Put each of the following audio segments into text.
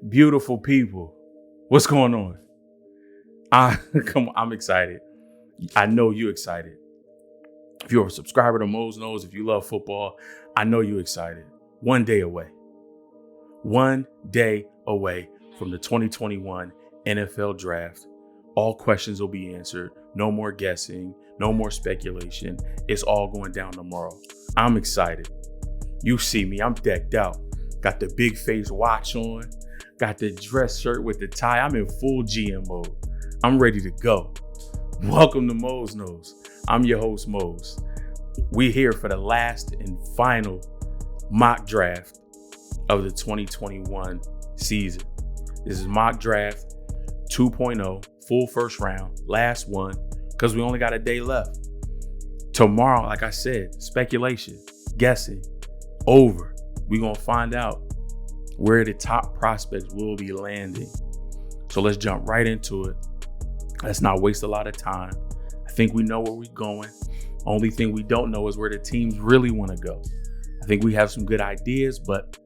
Beautiful people, what's going on? I'm excited. I know you're excited. If you're a subscriber to Mose Knows, if you love football, I know you're excited. 1 day away. 1 day away from the 2021 NFL Draft. All questions will be answered. No more guessing. No more speculation. It's all going down tomorrow. I'm excited. You see me. I'm decked out. Got the big face watch on. Got the dress shirt with the tie. I'm in full GM mode. I'm ready to go. Welcome to Mose Knows. I'm your host, Mose. We're here for the last and final mock draft of the 2021 season. This is mock draft 2.0, full first round, last one, because we only got a day left. Tomorrow, like I said, speculation, guessing, over. We're going to find out where the top prospects will be landing. So let's jump right into it. Let's not waste a lot of time. I think we know where we're going. Only thing we don't know is where the teams really want to go. I think we have some good ideas, but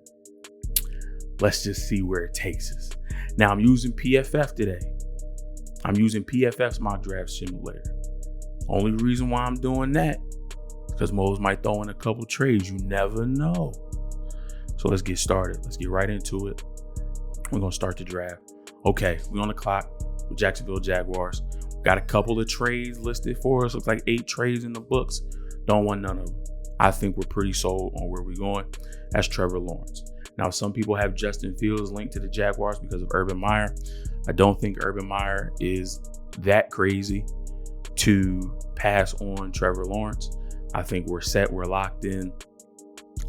let's just see where it takes us. Now, I'm using PFF today. I'm using PFF's mock draft simulator. Only reason why I'm doing that is because Mose might throw in a couple trades. You never know. So let's get started. Let's get right into it. We're going to start the draft. Okay, we're on the clock with Jacksonville Jaguars. Got a couple of trades listed for us. Looks like 8 trades in the books. Don't want none of them. I think we're pretty sold on where we're going. That's Trevor Lawrence. Now, some people have Justin Fields linked to the Jaguars because of Urban Meyer. I don't think Urban Meyer is that crazy to pass on Trevor Lawrence. I think we're set. We're locked in.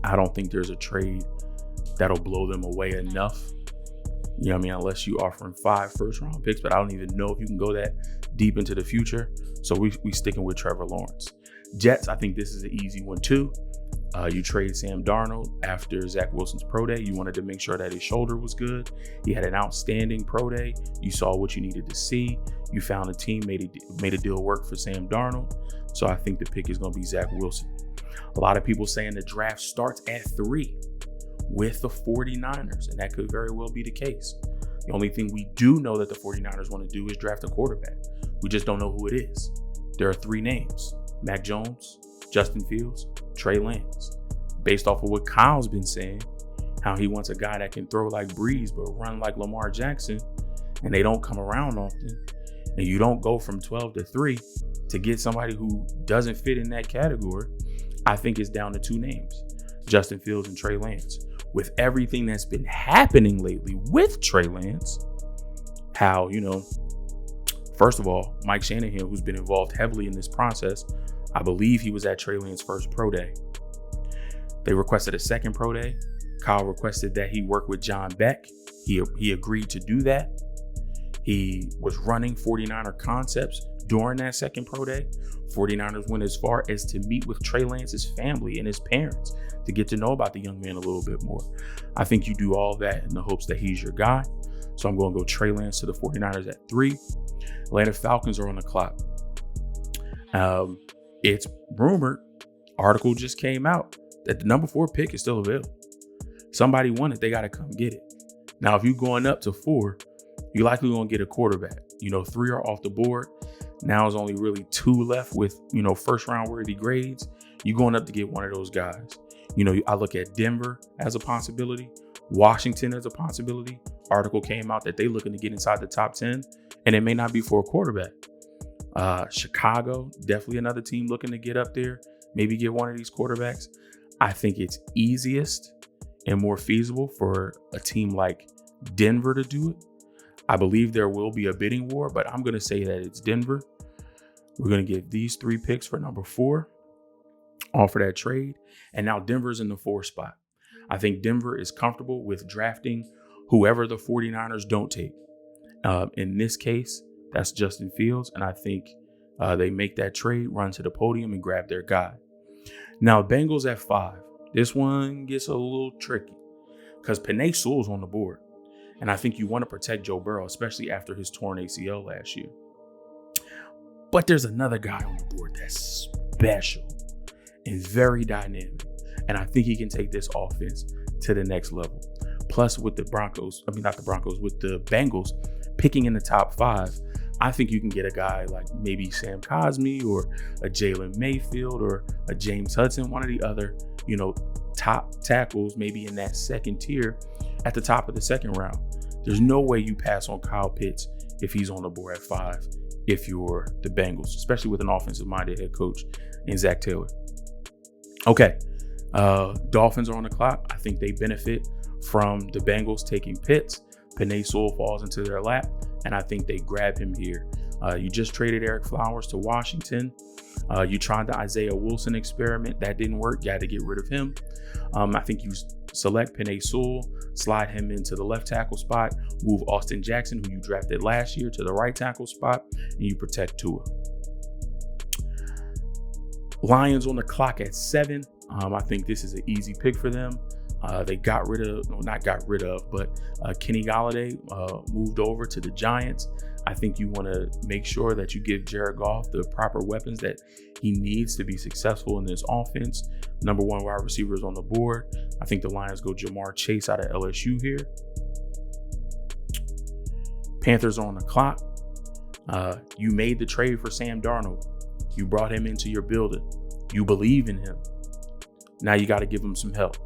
I don't think there's a trade that'll blow them away enough. You know what I mean? Unless you offering 5 first-round picks, but I don't even know if you can go that deep into the future. So we sticking with Trevor Lawrence. Jets, I think this is an easy one too. You trade Sam Darnold after Zach Wilson's pro day. You wanted to make sure that his shoulder was good. He had an outstanding pro day. You saw what you needed to see. You found a team, made a deal work for Sam Darnold. So I think the pick is going to be Zach Wilson. A lot of people saying the draft starts at 3 with the 49ers, and that could very well be the case. The only thing we do know that the 49ers want to do is draft a quarterback. We just don't know who it is. There are 3 names: Mac Jones, Justin Fields, Trey Lance. Based off of what Kyle's been saying, how he wants a guy that can throw like Breeze but run like Lamar Jackson, and they don't come around often, and you don't go from 12 to 3 to get somebody who doesn't fit in that category. I think it's down to 2 names, Justin Fields and Trey Lance. With everything that's been happening lately with Trey Lance, how, first of all, Mike Shanahan, who's been involved heavily in this process, I believe he was at Trey Lance's first pro day. They requested a second pro day. Kyle requested that he work with John Beck. He agreed to do that. He was running 49er concepts during that second pro day. 49ers went as far as to meet with Trey Lance's family and his parents to get to know about the young man a little bit more. I think you do all that in the hopes that he's your guy. So I'm going to go Trey Lance to the 49ers at 3. Atlanta Falcons are on the clock. It's rumored, article just came out, that the number 4 pick is still available. Somebody won it, they got to come get it. Now, if you're going up to 4, you're likely going to get a quarterback. 3 are off the board. Now it's only really 2 left with, first round worthy grades. You're going up to get one of those guys. I look at Denver as a possibility, Washington as a possibility. Article came out that they're looking to get inside the top 10, and it may not be for a quarterback. Chicago, definitely another team looking to get up there, maybe get one of these quarterbacks. I think it's easiest and more feasible for a team like Denver to do it. I believe there will be a bidding war, but I'm going to say that it's Denver. We're going to get these 3 picks for number 4, offer that trade. And now Denver's in the 4 spot. I think Denver is comfortable with drafting whoever the 49ers don't take. In this case, that's Justin Fields. And I think they make that trade, run to the podium and grab their guy. Now, Bengals at 5. This one gets a little tricky because Penei Sewell's on the board. And I think you want to protect Joe Burrow, especially after his torn ACL last year. But there's another guy on the board that's special. and very dynamic. And I think he can take this offense to the next level. Plus, with the with the Bengals picking in the top 5, I think you can get a guy like maybe Sam Cosmi or a Jalen Mayfield or a James Hudson, one of the other, top tackles, maybe in that second tier at the top of the second round. There's no way you pass on Kyle Pitts if he's on the board at 5 if you're the Bengals, especially with an offensive-minded head coach in Zach Taylor. Okay, Dolphins are on the clock. I think they benefit from the Bengals taking Pitts. Penei Sewell falls into their lap, and I think they grab him here. You just traded Eric Flowers to Washington. You tried the Isaiah Wilson experiment. That didn't work. You had to get rid of him. I think you select Penei Sewell, slide him into the left tackle spot, move Austin Jackson, who you drafted last year, to the right tackle spot, and you protect Tua. Lions on the clock at 7. I think this is an easy pick for them. They but Kenny Golladay moved over to the Giants. I think you want to make sure that you give Jared Goff the proper weapons that he needs to be successful in this offense. Number 1 wide receiver is on the board. I think the Lions go Jamar Chase out of LSU here. Panthers are on the clock. You made the trade for Sam Darnold. You brought him into your building. You believe in him. Now you got to give him some help.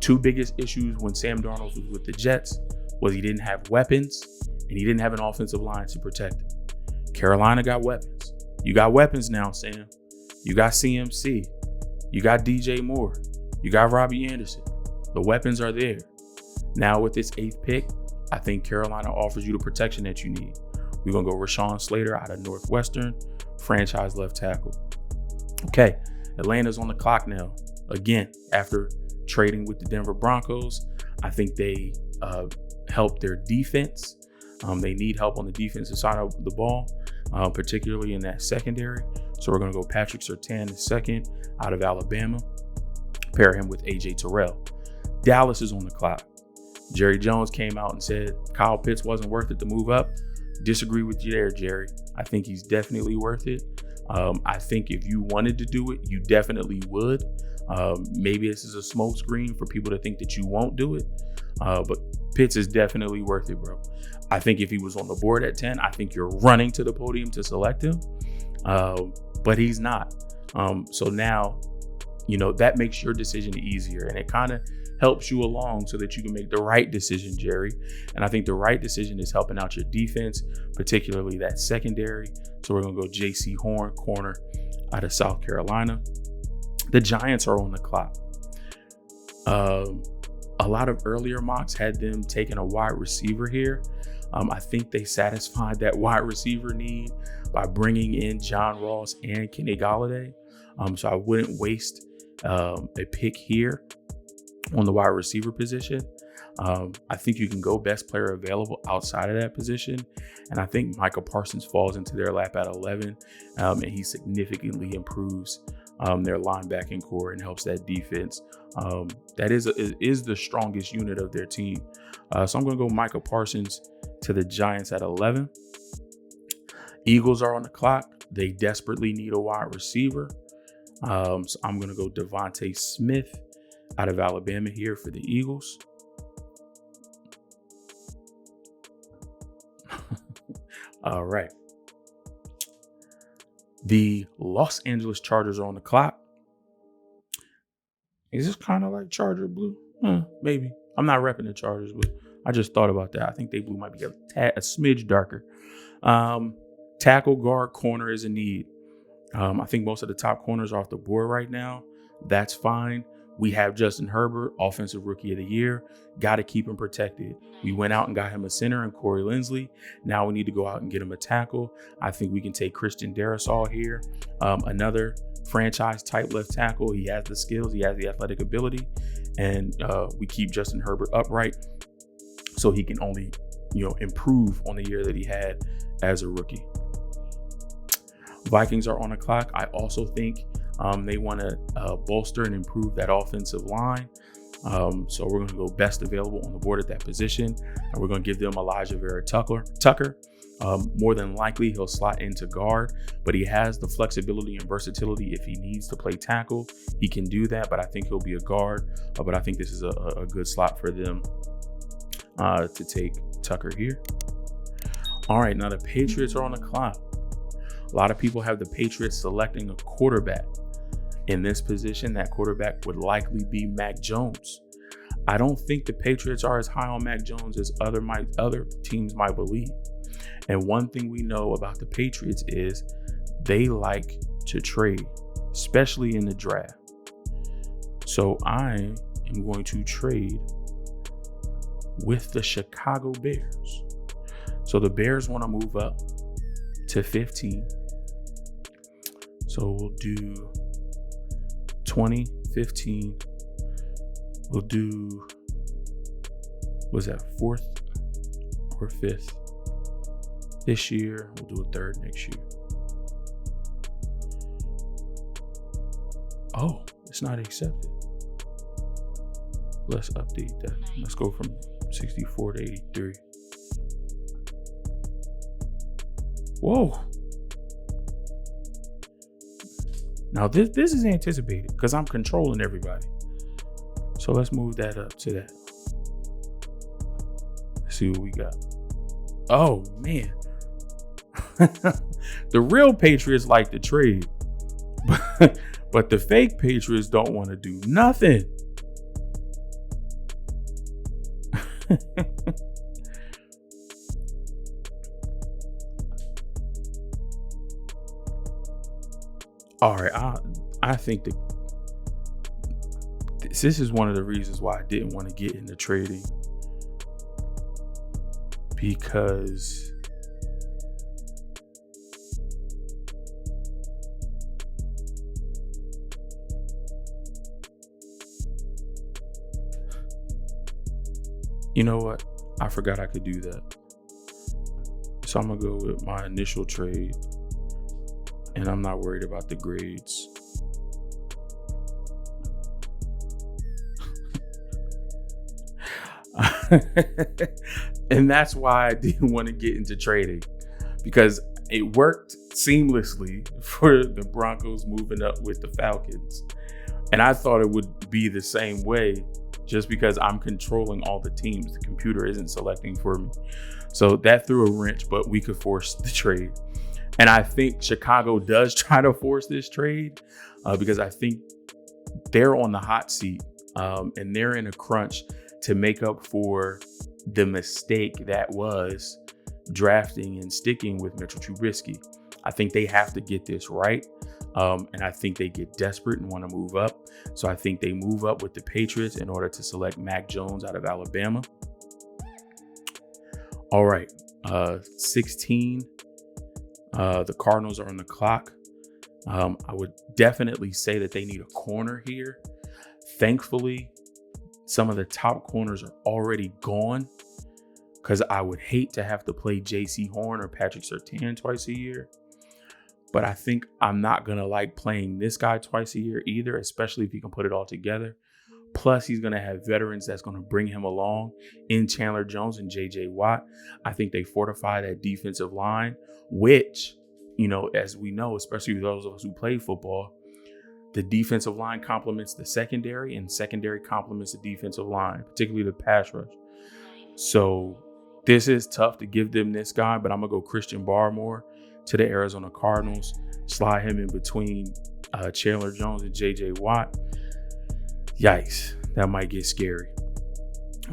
2 biggest issues when Sam Darnold was with the Jets was he didn't have weapons and he didn't have an offensive line to protect him. Carolina got weapons. You got weapons now, Sam. You got CMC. You got DJ Moore. You got Robbie Anderson. The weapons are there. Now with this 8th pick, I think Carolina offers you the protection that you need. We're going to go Rashawn Slater out of Northwestern, franchise left tackle. Okay, Atlanta's on the clock now. Again, after trading with the Denver Broncos, I think they help their defense. They need help on the defensive side of the ball, particularly in that secondary. So we're going to go Patrick Surtain II out of Alabama. Pair him with AJ Terrell. Dallas is on the clock. Jerry Jones came out and said Kyle Pitts wasn't worth it to move up. Disagree with you there, Jerry. I think he's definitely worth it. I think if you wanted to do it, you definitely would. Maybe this is a smoke screen for people to think that you won't do it. But Pitts is definitely worth it, bro. I think if he was on the board at 10, I think you're running to the podium to select him. But he's not. So now, that makes your decision easier, and it kind of helps you along so that you can make the right decision, Jerry. And I think the right decision is helping out your defense, particularly that secondary. So we're going to go J.C. Horn, corner out of South Carolina. The Giants are on the clock. A lot of earlier mocks had them taking a wide receiver here. I think they satisfied that wide receiver need by bringing in John Ross and Kenny Golladay. So I wouldn't waste a pick here on the wide receiver position. I think you can go best player available outside of that position. And I think Micah Parsons falls into their lap at 11, and he significantly improves their linebacking core and helps that defense. That is the strongest unit of their team. So I'm going to go Micah Parsons to the Giants at 11. Eagles are on the clock. They desperately need a wide receiver. So I'm going to go Devontae Smith out of Alabama here for the Eagles. All right. The Los Angeles Chargers are on the clock. Is this kind of like Charger blue? Maybe. I'm not repping the Chargers, but I just thought about that. I think they blue might be a smidge darker. Tackle, guard, corner is a need. I think most of the top corners are off the board right now. That's fine. We have Justin Herbert, Offensive Rookie of the Year. Got to keep him protected. We went out and got him a center in Corey Linsley. Now we need to go out and get him a tackle. I think we can take Christian Darrisaw here. Another franchise-type left tackle. He has the skills. He has the athletic ability. And we keep Justin Herbert upright so he can only, improve on the year that he had as a rookie. Vikings are on the clock. I also think they want to bolster and improve that offensive line. So we're going to go best available on the board at that position. And we're going to give them Elijah Vera Tucker. More than likely, he'll slot into guard, but he has the flexibility and versatility. If he needs to play tackle, he can do that, but I think he'll be a guard. But I think this is a good slot for them to take Tucker here. All right, now the Patriots are on the clock. A lot of people have the Patriots selecting a quarterback. In this position, that quarterback would likely be Mac Jones. I don't think the Patriots are as high on Mac Jones as other teams might believe. And one thing we know about the Patriots is they like to trade, especially in the draft. So I am going to trade with the Chicago Bears. So the Bears want to move up to 15. So we'll do 20, 15. We'll do, was that 4th or 5th this year? We'll do a 3rd next year. Oh, it's not accepted. Let's update that. Let's go from 64 to 83. Whoa. Now this is anticipated because I'm controlling everybody. So let's move that up to that. Let's see what we got. Oh man. The real Patriots like to trade. But the fake Patriots don't want to do nothing. All right, I think that this is one of the reasons why I didn't want to get into trading, because you know what? I forgot I could do that. So I'm going to go with my initial trade. And I'm not worried about the grades. And that's why I didn't want to get into trading, because it worked seamlessly for the Broncos moving up with the Falcons. And I thought it would be the same way just because I'm controlling all the teams. The computer isn't selecting for me. So that threw a wrench, but we could force the trade. And I think Chicago does try to force this trade because I think they're on the hot seat and they're in a crunch to make up for the mistake that was drafting and sticking with Mitchell Trubisky. I think they have to get this right. And I think they get desperate and want to move up. So I think they move up with the Patriots in order to select Mac Jones out of Alabama. All right, 16. The Cardinals are on the clock. I would definitely say that they need a corner here. Thankfully, some of the top corners are already gone, because I would hate to have to play J.C. Horn or Patrick Surtain twice a year. But I think I'm not going to like playing this guy twice a year either, especially if he can put it all together. Plus, he's going to have veterans that's going to bring him along in Chandler Jones and J.J. Watt. I think they fortify that defensive line, which, you know, as we know, especially those of us who play football, the defensive line complements the secondary and secondary complements the defensive line, particularly the pass rush. So this is tough to give them this guy, but I'm going to go Christian Barmore to the Arizona Cardinals, slide him in between Chandler Jones and J.J. Watt. Yikes, that might get scary.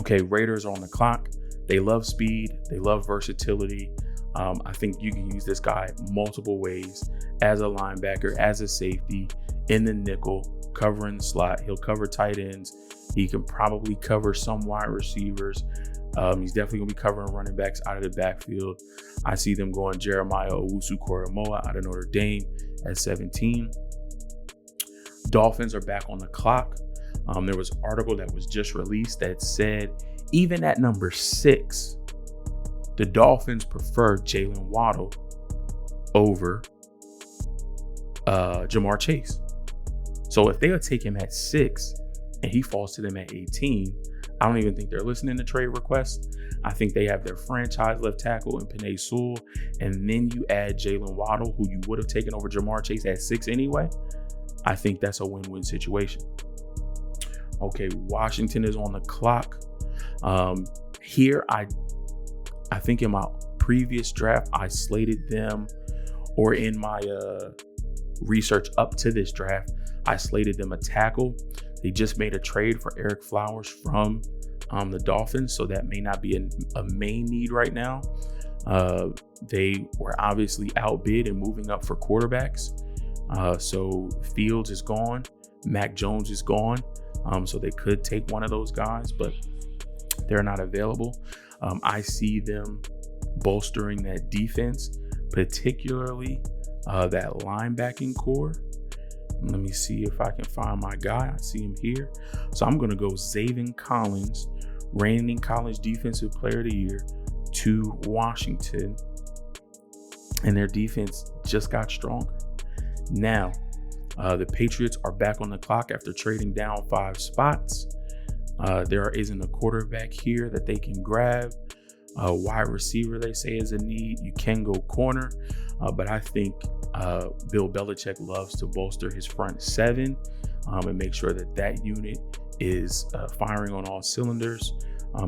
Okay, Raiders are on the clock. They love speed. They love versatility. I think you can use this guy multiple ways, as a linebacker, as a safety, in the nickel, covering the slot. He'll cover tight ends. He can probably cover some wide receivers. He's definitely going to be covering running backs out of the backfield. I see them going Jeremiah Owusu-Koramoah out of Notre Dame at 17. Dolphins are back on the clock. There was an article that was just released that said even at number 6, the Dolphins prefer Jalen Waddle over Jamar Chase. So if they would take him at 6 and he falls to them at 18, I don't even think they're listening to trade requests. I think they have their franchise left tackle in Penei Sewell, and then you add Jalen Waddle, who you would have taken over Jamar Chase at 6 anyway. I think that's a win-win situation. Okay, Washington is on the clock. Here, I think in my previous draft, I slated them, or in my research up to this draft, I slated them a tackle. They just made a trade for Eric Flowers from the Dolphins, so that may not be a main need right now. They were obviously outbid and moving up for quarterbacks. So Fields is gone, Mac Jones is gone, so they could take one of those guys, but they're not available. I see them bolstering that defense, particularly that linebacking core. Let me see if I can find my guy. I see him here. So I'm going to go Zaven Collins, reigning college defensive player of the year, to Washington. And their defense just got stronger. Now, the Patriots are back on the clock after trading down 5 spots. There isn't a quarterback here that they can grab. Wide receiver, they say, is a need. You can go corner, but I think Bill Belichick loves to bolster his front 7 and make sure that unit is firing on all cylinders.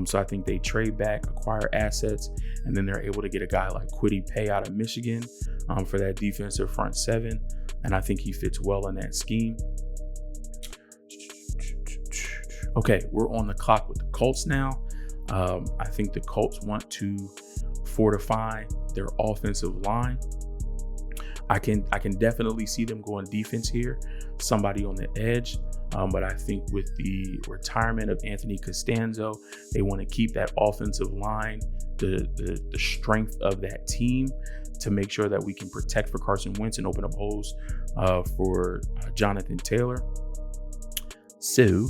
So I think they trade back, acquire assets, and then they're able to get a guy like Kwity Paye out of Michigan for that defensive front 7. And I think he fits well in that scheme. Okay, we're on the clock with the Colts now. I think the Colts want to fortify their offensive line. I can definitely see them going defense here, somebody on the edge. But I think with the retirement of Anthony Costanzo, they want to keep that offensive line, the strength of that team, to make sure that we can protect for Carson Wentz and open up holes for Jonathan Taylor. So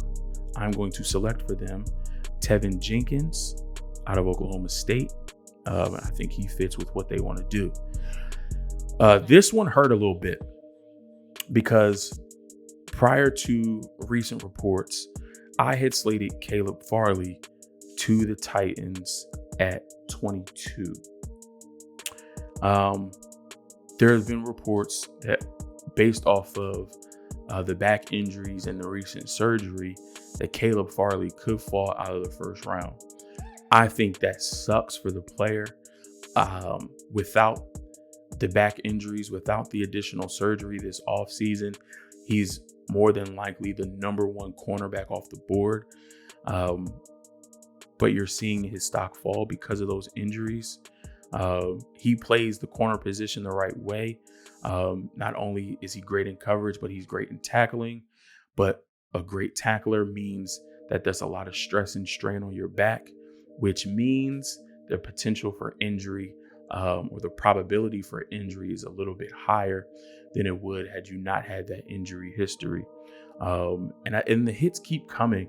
I'm going to select for them Tevin Jenkins out of Oklahoma State. I think he fits with what they want to do. This one hurt a little bit because prior to recent reports, I had slated Caleb Farley to the Titans at 22. There have been reports that, based off of the back injuries and the recent surgery, that Caleb Farley could fall out of the first round. I think that sucks for the player. Without the back injuries, without the additional surgery this offseason, he's more than likely the number 1 cornerback off the board. But you're seeing his stock fall because of those injuries. He plays the corner position the right way. Not only is he great in coverage, but he's great in tackling. But a great tackler means that there's a lot of stress and strain on your back, which means the potential for injury or the probability for injury is a little bit higher than it would had you not had that injury history. And the hits keep coming.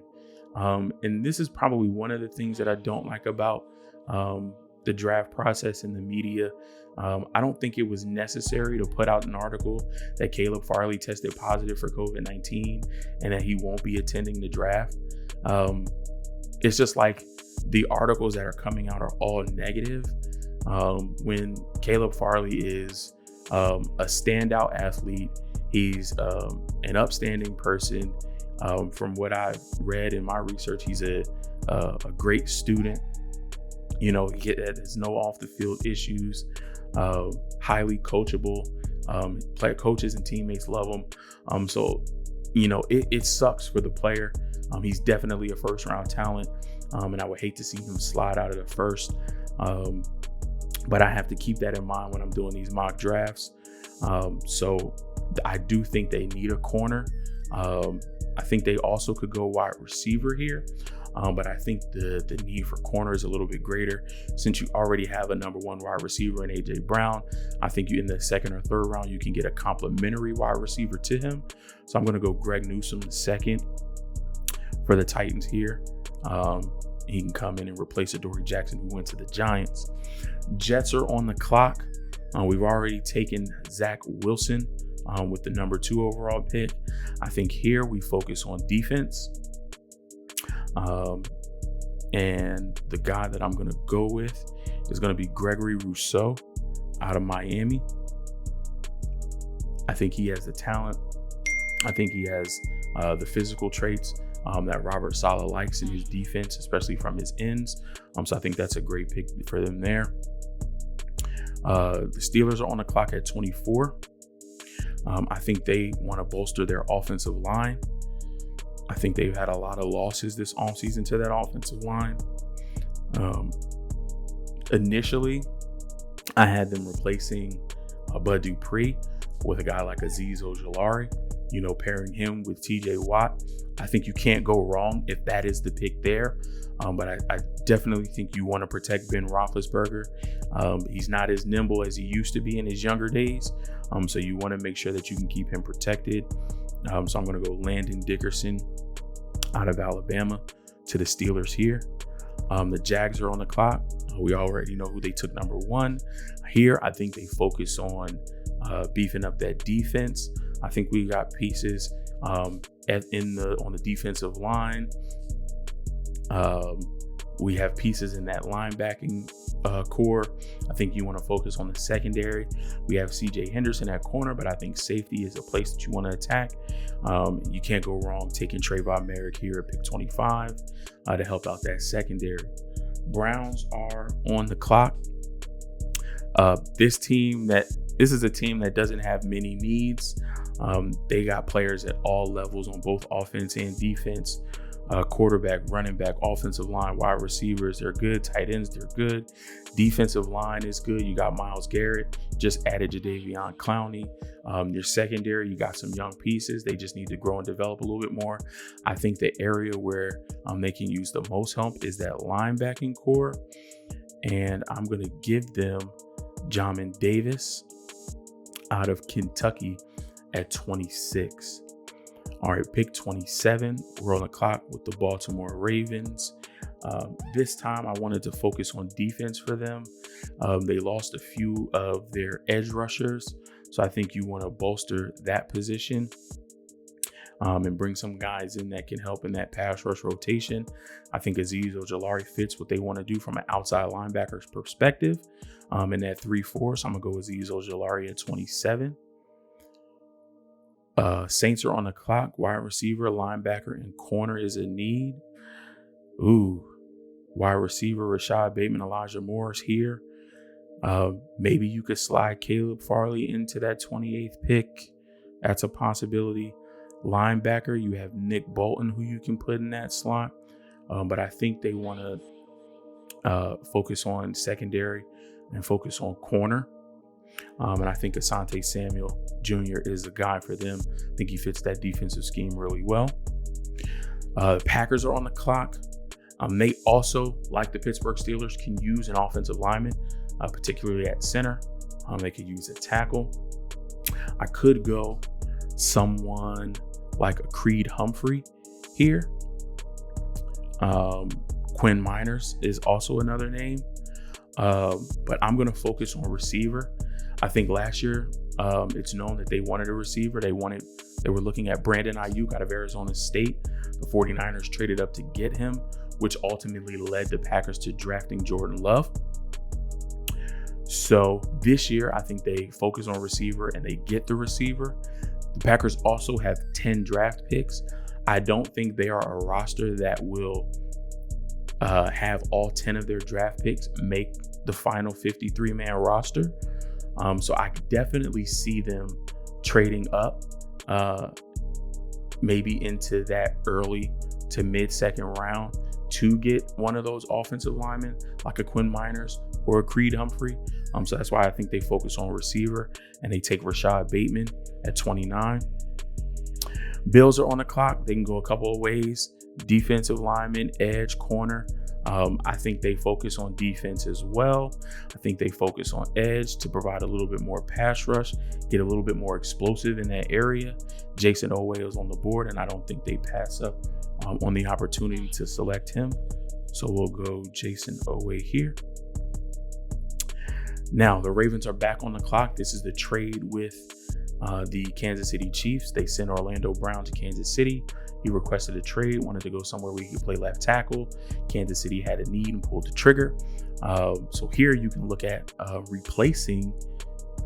And this is probably one of the things that I don't like about the draft process and the media. I don't think it was necessary to put out an article that Caleb Farley tested positive for COVID-19 and that he won't be attending the draft. It's just like the articles that are coming out are all negative. When Caleb Farley is a standout athlete, he's an upstanding person. From what I've read in my research, he's a great student. You know, there's no off the field issues. Highly coachable. Coaches and teammates love him. So, you know, it sucks for the player. He's definitely a first round talent. And I would hate to see him slide out of the first. But I have to keep that in mind when I'm doing these mock drafts. So I do think they need a corner. I think they also could go wide receiver here. But I think the need for corner is a little bit greater since you already have a number 1 wide receiver in A.J. Brown. I think you in the 2nd or 3rd round, you can get a complimentary wide receiver to him. So I'm going to go Greg Newsome II for the Titans here. He can come in and replace Adoree Jackson, who went to the Giants. Jets are on the clock. We've already taken Zach Wilson with the number 2 overall pick. I think here we focus on defense. And the guy that I'm going to go with is going to be Gregory Rousseau out of Miami. I think he has the talent. I think he has the physical traits that Robert Saleh likes in his defense, especially from his ends. So I think that's a great pick for them there. The Steelers are on the clock at 24. I think they want to bolster their offensive line. I think they've had a lot of losses this offseason to that offensive line. Initially, I had them replacing Bud Dupree with a guy like Azeez Ojulari, pairing him with TJ Watt. I think you can't go wrong if that is the pick there. But I definitely think you want to protect Ben Roethlisberger. He's not as nimble as he used to be in his younger days. So you want to make sure that you can keep him protected. So I'm going to go Landon Dickerson out of Alabama to the Steelers here. The Jags are on the clock. We already know who they took number 1. Here, I think they focus on beefing up that defense. I think we got pieces on the defensive line. We have pieces in that linebacking core. I think you want to focus on the secondary. We have CJ Henderson at corner, but I think safety is a place that you want to attack. You can't go wrong taking Trayvon Merrick here at pick 25 to help out that secondary. Browns are on the clock. This is a team that doesn't have many needs. They got players at all levels on both offense and defense. Quarterback, running back, offensive line, wide receivers, they're good. Tight ends, they're good. Defensive line is good. You got Myles Garrett, just added Jadeveon Clowney. Your secondary, you got some young pieces. They just need to grow and develop a little bit more. I think the area where they can use the most help is that linebacking core. And I'm going to give them Jamin Davis out of Kentucky at 26. All right, pick 27. We're on the clock with the Baltimore Ravens. This time I wanted to focus on defense for them. They lost a few of their edge rushers, so I think you want to bolster that position and bring some guys in that can help in that pass rush rotation. I think Azeez Ojulari fits what they want to do from an outside linebacker's perspective in that 3-4. So I'm going to go Azeez Ojulari at 27. Saints are on the clock. Wide receiver, linebacker, and corner is a need. Wide receiver, Rashad Bateman, Elijah Morris here. Maybe you could slide Caleb Farley into that 28th pick. That's a possibility. Linebacker, you have Nick Bolton, who you can put in that slot. But I think they want to focus on secondary and focus on corner. And I think Asante Samuel Jr. is a guy for them. I think he fits that defensive scheme really well. The Packers are on the clock. They also, like the Pittsburgh Steelers, can use an offensive lineman, particularly at center. They could use a tackle. I could go someone like a Creed Humphrey here. Quinn Miners is also another name. But I'm going to focus on receiver. I think last year, it's known that they wanted a receiver. They were looking at Brandon Ayuk out of Arizona State. The 49ers traded up to get him, which ultimately led the Packers to drafting Jordan Love. So this year, I think they focus on receiver and they get the receiver. The Packers also have 10 draft picks. I don't think they are a roster that will have all 10 of their draft picks make the final 53-man roster. So I could definitely see them trading up maybe into that early to mid-second round to get one of those offensive linemen like a Quinn Miners or a Creed Humphrey. So that's why I think they focus on receiver and they take Rashad Bateman at 29. Bills are on the clock. They can go a couple of ways. Defensive lineman, edge, corner. I think they focus on defense as well. I think they focus on edge to provide a little bit more pass rush, get a little bit more explosive in that area. Jason Owe is on the board, and I don't think they pass up on the opportunity to select him. So we'll go Jason Owe here. Now, the Ravens are back on the clock. This is the trade with The Kansas City Chiefs, they sent Orlando Brown to Kansas City. He requested a trade, wanted to go somewhere where he could play left tackle. Kansas City had a need and pulled the trigger. So here you can look at replacing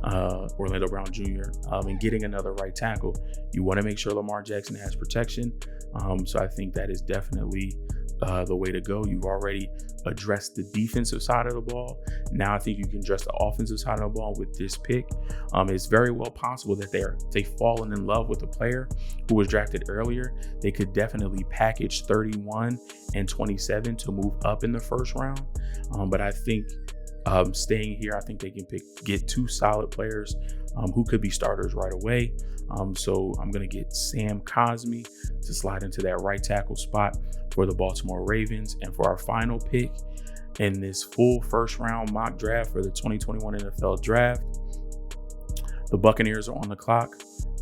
Orlando Brown Jr. And getting another right tackle. You want to make sure Lamar Jackson has protection. So I think that is definitely the way to go. You've already addressed the defensive side of the ball. Now I think you can address the offensive side of the ball with this pick. It's very well possible that they've fallen in love with a player who was drafted earlier. They could definitely package 31 and 27 to move up in the first round. But I think staying here, I think they can get two solid players who could be starters right away. So I'm going to get Sam Cosmi to slide into that right tackle spot for the Baltimore Ravens. And for our final pick in this full first round mock draft for the 2021 NFL draft, the Buccaneers are on the clock,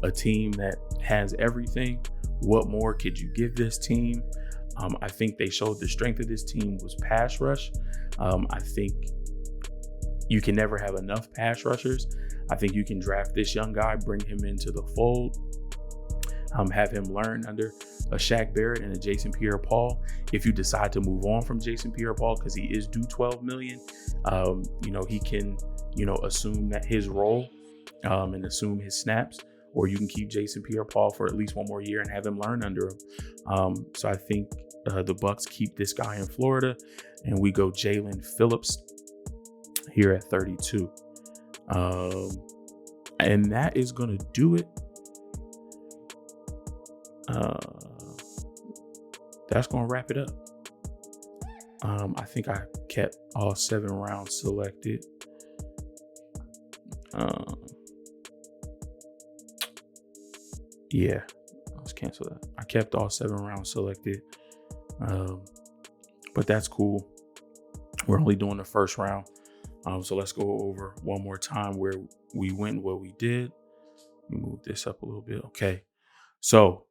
a team that has everything. What more could you give this team? I think they showed the strength of this team was pass rush. I think you can never have enough pass rushers. I think you can draft this young guy, bring him into the fold, have him learn under a Shaq Barrett and a Jason Pierre-Paul. If you decide to move on from Jason Pierre-Paul, because he is due $12 million, he can, assume that his role and assume his snaps, or you can keep Jason Pierre-Paul for at least one more year and have him learn under him. So I think the Bucs keep this guy in Florida, and we go Jalen Phillips here at 32. And that is going to do it. That's going to wrap it up. I think I kept all 7 rounds selected. Yeah, let's cancel that. I kept all 7 rounds selected. But that's cool. We're only doing the first round. So let's go over one more time where we went, what we did. Let me move this up a little bit. Okay. So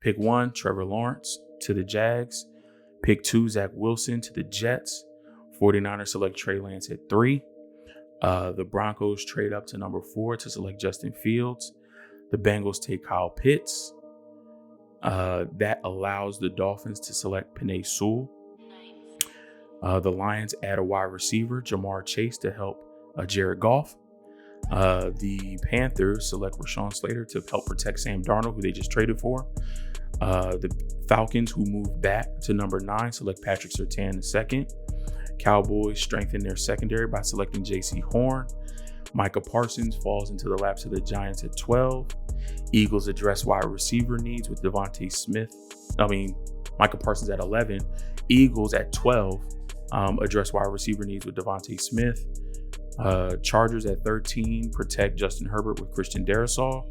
pick 1, Trevor Lawrence to the Jags. Pick 2, Zach Wilson to the Jets. 49ers select Trey Lance at 3. The Broncos trade up to number 4 to select Justin Fields. The Bengals take Kyle Pitts. That allows the Dolphins to select Penei Sewell. The Lions add a wide receiver, Jamar Chase, to help Jared Goff. The Panthers select Rashawn Slater to help protect Sam Darnold, who they just traded for. The Falcons, who moved back to number 9, select Patrick Surtain II. Cowboys strengthen their secondary by selecting J.C. Horn. Micah Parsons falls into the laps of the Giants at 12. Eagles address wide receiver needs with Micah Parsons at 11. Eagles at 12 address wide receiver needs with Devontae Smith. Chargers at 13 protect Justin Herbert with Christian Darrisaw.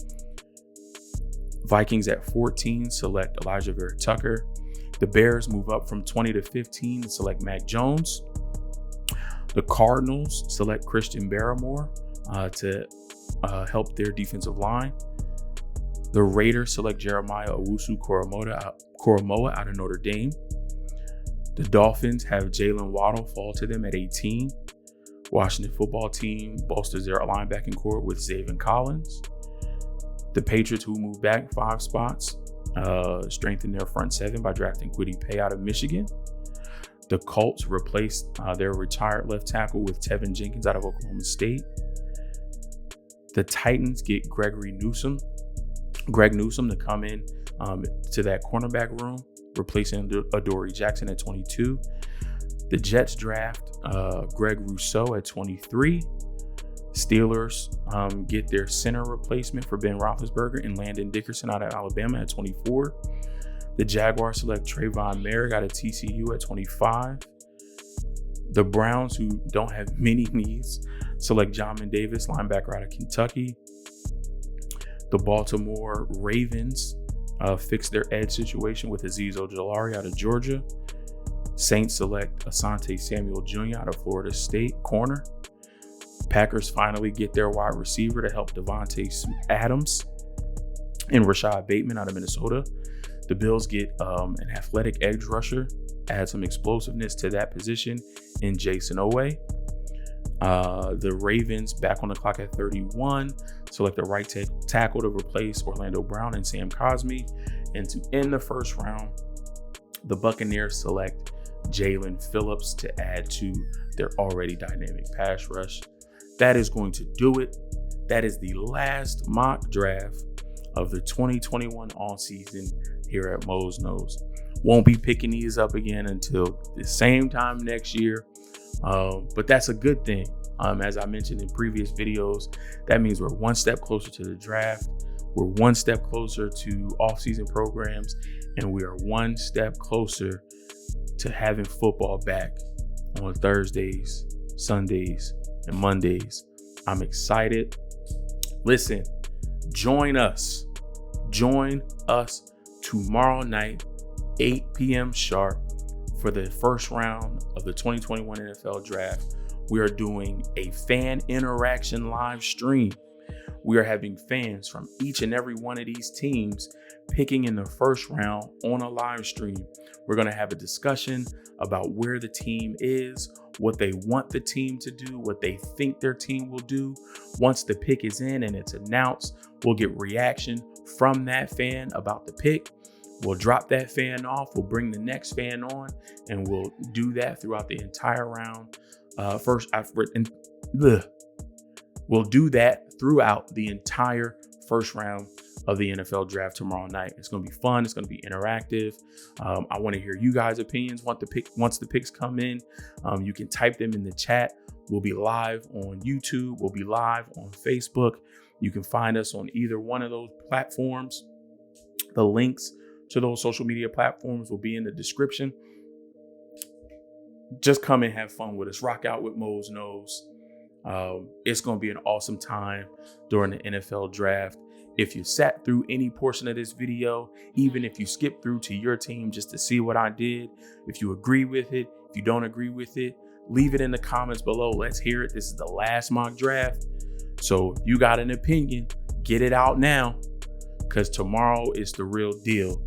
Vikings at 14 select Elijah Vera Tucker. The Bears move up from 20 to 15 and select Mac Jones. The Cardinals select Christian Barmore to help their defensive line. The Raiders select Jeremiah Owusu-Koramoah out of Notre Dame. The Dolphins have Jalen Waddle fall to them at 18. Washington football team bolsters their linebacking core with Zaven Collins. The Patriots, who move back 5 spots, strengthen their front 7 by drafting Kwity Paye out of Michigan. The Colts replaced their retired left tackle with Tevin Jenkins out of Oklahoma State. The Titans get Greg Newsome to come in to that cornerback room, replacing Adoree Jackson at 22. The Jets draft Greg Rousseau at 23. Steelers get their center replacement for Ben Roethlisberger and Landon Dickerson out of Alabama at 24. The Jaguars select Trayvon Merrick out of TCU at 25. The Browns, who don't have many needs, select Jamin Davis, linebacker out of Kentucky. The Baltimore Ravens fix their edge situation with Azeez Ojulari out of Georgia. Saints select Asante Samuel Jr. out of Florida State, corner. Packers finally get their wide receiver to help Devontae Adams and Rashad Bateman out of Minnesota. The Bills get an athletic edge rusher, add some explosiveness to that position in Jason Owe. The Ravens back on the clock at 31. Select the right tackle to replace Orlando Brown and Sam Cosmi. And to end the first round, the Buccaneers select Jalen Phillips to add to their already dynamic pass rush. That is going to do it. That is the last mock draft of the 2021 offseason here at Mose Knows. Won't be picking these up again until the same time next year. But that's a good thing. As I mentioned in previous videos, that means we're one step closer to the draft. We're one step closer to off-season programs, and we are one step closer to having football back on Thursdays, Sundays, and Mondays. I'm excited. Listen, join us tomorrow night, 8 p.m. sharp, for the first round of the 2021 NFL Draft. We are doing a fan interaction live stream. We are having fans from each and every one of these teams picking in the first round on a live stream. We're going to have a discussion about where the team is, what they want the team to do, what they think their team will do. Once the pick is in and it's announced, we'll get reaction from that fan about the pick. We'll drop that fan off. We'll bring the next fan on, and we'll do that throughout the entire round. We'll do that throughout the entire first round of the NFL Draft tomorrow night. It's going to be fun. It's going to be interactive. I want to hear you guys' opinions once the picks come in. You can type them in the chat. We'll be live on YouTube. We'll be live on Facebook. You can find us on either one of those platforms. The links to those social media platforms will be in the description. Just come and have fun with us. Rock out with Mose Knows. It's going to be an awesome time during the NFL Draft. If you sat through any portion of this video, even if you skipped through to your team just to see what I did, if you agree with it, if you don't agree with it, leave it in the comments below. Let's hear it. This is the last mock draft. So if you got an opinion, get it out now, because tomorrow is the real deal.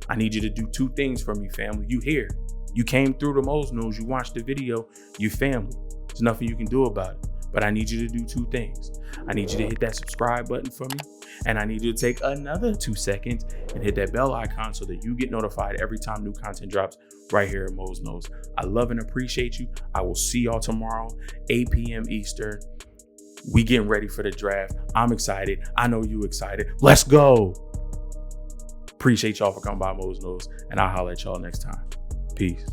I need you to do two things for me, family. You here. You came through the Mose Knows. You watched the video. You family. There's nothing you can do about it. But I need you to do two things. I need you to hit that subscribe button for me. And I need you to take another 2 seconds and hit that bell icon so that you get notified every time new content drops right here at Mose Knows. I love and appreciate you. I will see y'all tomorrow, 8 p.m. Eastern. We getting ready for the draft. I'm excited. I know you excited. Let's go. Appreciate y'all for coming by Mose Knows, and I'll holler at y'all next time. Peace.